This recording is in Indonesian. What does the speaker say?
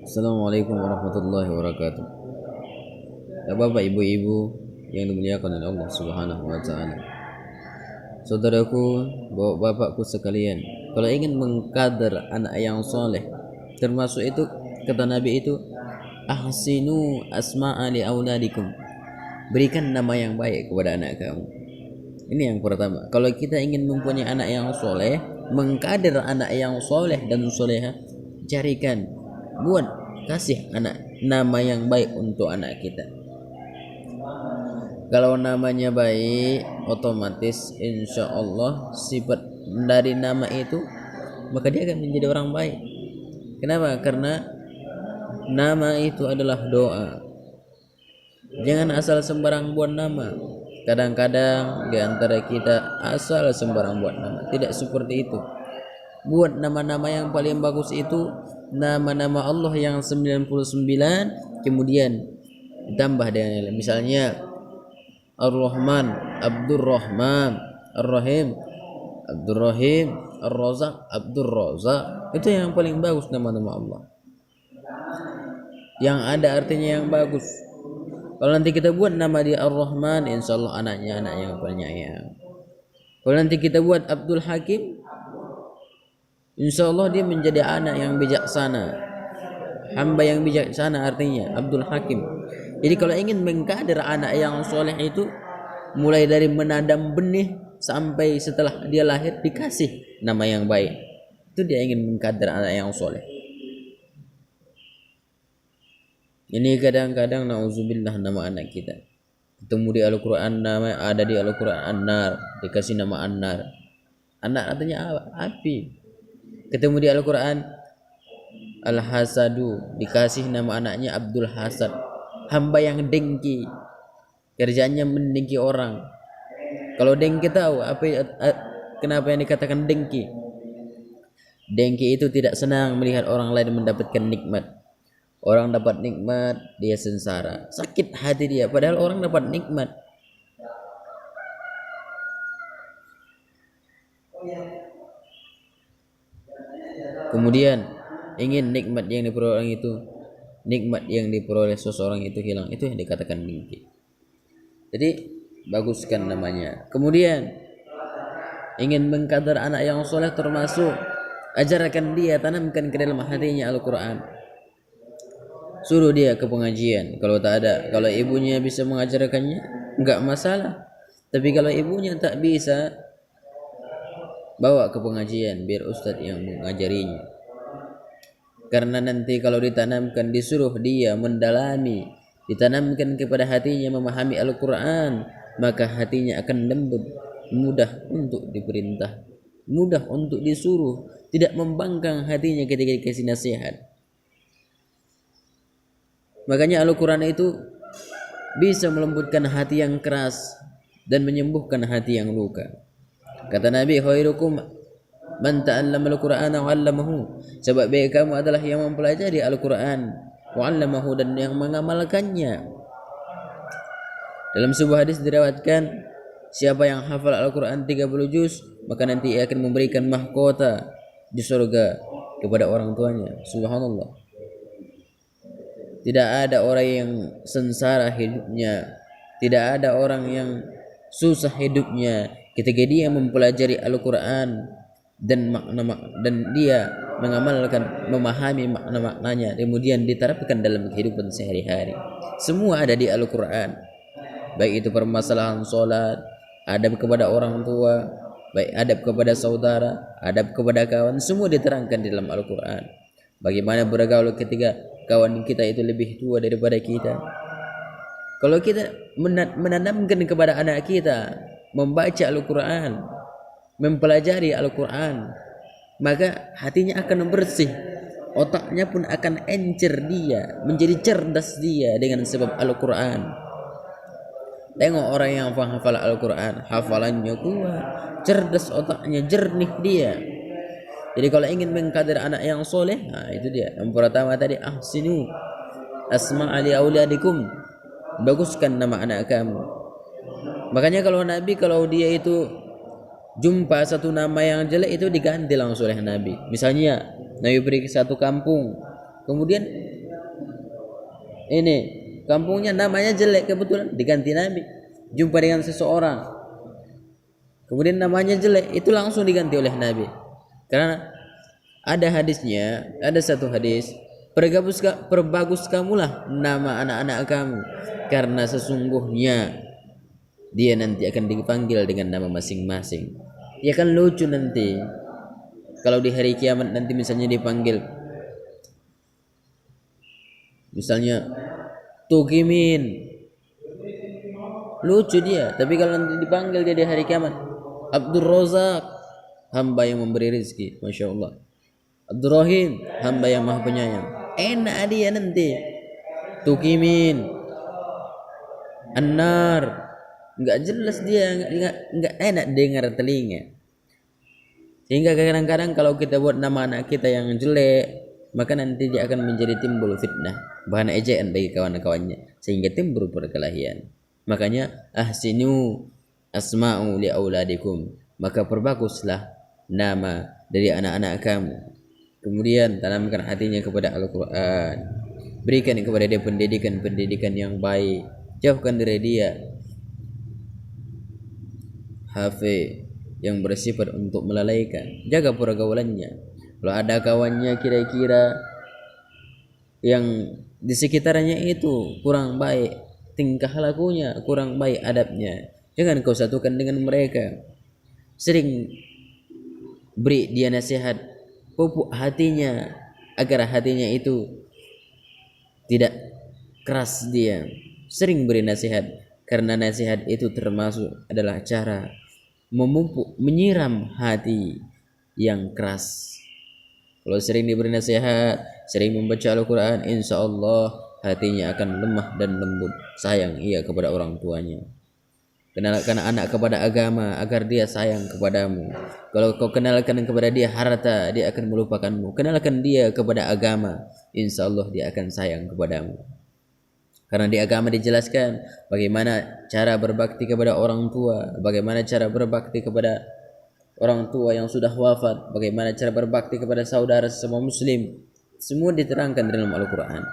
Assalamualaikum warahmatullahi wabarakatuh. Ya Bapak, Ibu-ibu yang dimuliakan oleh Allah Subhanahu wa taala. Saudaraku, Bapak-bapakku sekalian, kalau ingin mengkader anak yang soleh, termasuk itu kata Nabi itu, ahsinu asma'a li auladikum. Berikan nama yang baik kepada anak kamu. Ini yang pertama. Kalau kita ingin mempunyai anak yang soleh, mengkader anak yang soleh dan soleha, carikan, kasih anak nama yang baik untuk anak kita. Kalau namanya baik, otomatis insya Allah sifat dari nama itu, maka dia akan menjadi orang baik. Kenapa? Karena nama itu adalah doa. Jangan asal sembarang buat nama. Kadang-kadang di antara kita asal sembarang buat nama. Tidak seperti itu. Buat nama-nama yang paling bagus itu nama-nama Allah yang 99, kemudian ditambah dengan misalnya Ar-Rahman, Abdurrahman, Ar-Rahim, Abdurrahim, Ar-Razak, Abdurrazak. Itu yang paling bagus nama-nama Allah. Yang ada artinya yang bagus. Kalau nanti kita buat nama dia Ar-Rahman, insya Allah anaknya anak yang penyayang. Kalau nanti kita buat Abdul Hakim, insya Allah dia menjadi anak yang bijaksana, hamba yang bijaksana artinya Abdul Hakim. Jadi kalau ingin mengkader anak yang soleh itu, mulai dari menanam benih sampai setelah dia lahir dikasih nama yang baik. Itu dia ingin mengkader anak yang soleh. Ini kadang-kadang na'udzubillah nama anak kita ketemu di Al-Quran, nama ada di Al-Quran An-Nar, dikasih nama An-Nar. Anak artinya api. Ketemu di Al-Quran Al-Hasadu, dikasih nama anaknya Abdul Hasad, hamba yang dengki, kerjanya mendengki orang. Kalau dengki tahu kenapa yang dikatakan dengki? Dengki itu tidak senang melihat orang lain mendapatkan nikmat. Orang dapat nikmat, dia sengsara, sakit hati dia, padahal orang dapat nikmat. Kemudian ingin nikmat yang diperoleh orang itu, nikmat yang diperoleh seseorang itu hilang, itu yang dikatakan dengki. Jadi baguskan namanya. Kemudian ingin mengkader anak yang soleh, termasuk ajarkan dia, tanamkan ke dalam hatinya Al-Quran. Suruh dia ke pengajian. Kalau tak ada, kalau ibunya bisa mengajarkannya, enggak masalah. Tapi kalau ibunya tak bisa, bawa ke pengajian biar ustadz yang mengajarinya. Karena nanti kalau ditanamkan, disuruh dia mendalami, ditanamkan kepada hatinya memahami Al-Quran, maka hatinya akan lembut, mudah untuk diperintah, mudah untuk disuruh, tidak membangkang hatinya ketika dikasih nasihat. Makanya Al-Quran itu bisa melembutkan hati yang keras dan menyembuhkan hati yang luka. Kata Nabi, khairukum man ta'allama al-Qur'ana wa 'allamahu. Sebab baik kamu adalah yang mempelajari Al-Quran wa 'allamahu, dan yang mengamalkannya. Dalam sebuah hadis diriwayatkan, siapa yang hafal Al-Quran 30 juz, maka nanti ia akan memberikan mahkota di surga kepada orang tuanya. Subhanallah. Tidak ada orang yang sengsara hidupnya, tidak ada orang yang susah hidupnya ketika dia mempelajari Al-Quran dan dia mengamalkan, memahami makna-maknanya, kemudian diterapkan dalam kehidupan sehari-hari. Semua ada di Al-Quran, baik itu permasalahan sholat, adab kepada orang tua, baik adab kepada saudara, adab kepada kawan, semua diterangkan di dalam Al-Quran. Bagaimana bergaul ketika kawan kita itu lebih tua daripada kita. Kalau kita menanamkan kepada anak kita membaca Al-Quran, mempelajari Al-Quran, maka hatinya akan bersih, otaknya pun akan encer dia, menjadi cerdas dia dengan sebab Al-Quran. Tengok orang yang hafal Al-Quran, hafalannya kuat, cerdas otaknya, jernih dia. Jadi kalau ingin mengkader anak yang soleh, nah itu dia. Yang pertama tadi, ahsinu asma'a li auladikum. Baguskan nama anak kamu. Makanya kalau Nabi, kalau dia itu jumpa satu nama yang jelek, itu diganti langsung oleh Nabi. Misalnya Nabi pergi ke satu kampung, kemudian ini kampungnya namanya jelek, kebetulan diganti Nabi. Jumpa dengan seseorang, kemudian namanya jelek, itu langsung diganti oleh Nabi. Karena ada hadisnya, ada satu hadis, perbagus kamulah nama anak-anak kamu, karena sesungguhnya dia nanti akan dipanggil dengan nama masing-masing. Ya kan lucu nanti kalau di hari kiamat nanti misalnya dipanggil, misalnya Tukimin, lucu dia. Tapi kalau nanti dipanggil dia di hari kiamat Abdul Razak, hamba yang memberi rezeki, masya Allah. Abdul Rahim, hamba yang maha penyayang. Enak dia nanti. Tukimin, An-Nar, nggak jelas dia, nggak enak dengar telinga. Sehingga kadang-kadang kalau kita buat nama anak kita yang jelek, maka nanti dia akan menjadi timbul fitnah, bahan ejaan bagi kawan-kawannya, sehingga timbul perkelahian. Makanya ahsinu asma'u li auladikum, maka perbaguslah nama dari anak-anak kamu. Kemudian tanamkan hatinya kepada Al-Quran, berikan kepada dia pendidikan yang baik, jauhkan dari dia hafiz yang bersifat untuk melalaikan. Jaga pergaulannya. Kalau ada kawannya kira-kira yang di sekitarnya itu kurang baik tingkah lakunya, kurang baik adabnya, jangan kau satukan dengan mereka. Sering beri dia nasihat, pupuk hatinya agar hatinya itu tidak keras dia. Sering beri nasihat, karena nasihat itu termasuk adalah cara memupuk, menyiram hati yang keras. Kalau sering diberi nasihat, sering membaca Al-Quran, insya Allah hatinya akan lemah dan lembut, sayang ia kepada orang tuanya. Kenalkan anak kepada agama agar dia sayang kepadamu. Kalau kau kenalkan kepada dia harta, dia akan melupakanmu. Kenalkan dia kepada agama, insya Allah dia akan sayang kepadamu. Karena di agama dijelaskan bagaimana cara berbakti kepada orang tua, bagaimana cara berbakti kepada orang tua yang sudah wafat, bagaimana cara berbakti kepada saudara sesama muslim. Semua diterangkan dalam Al-Quran.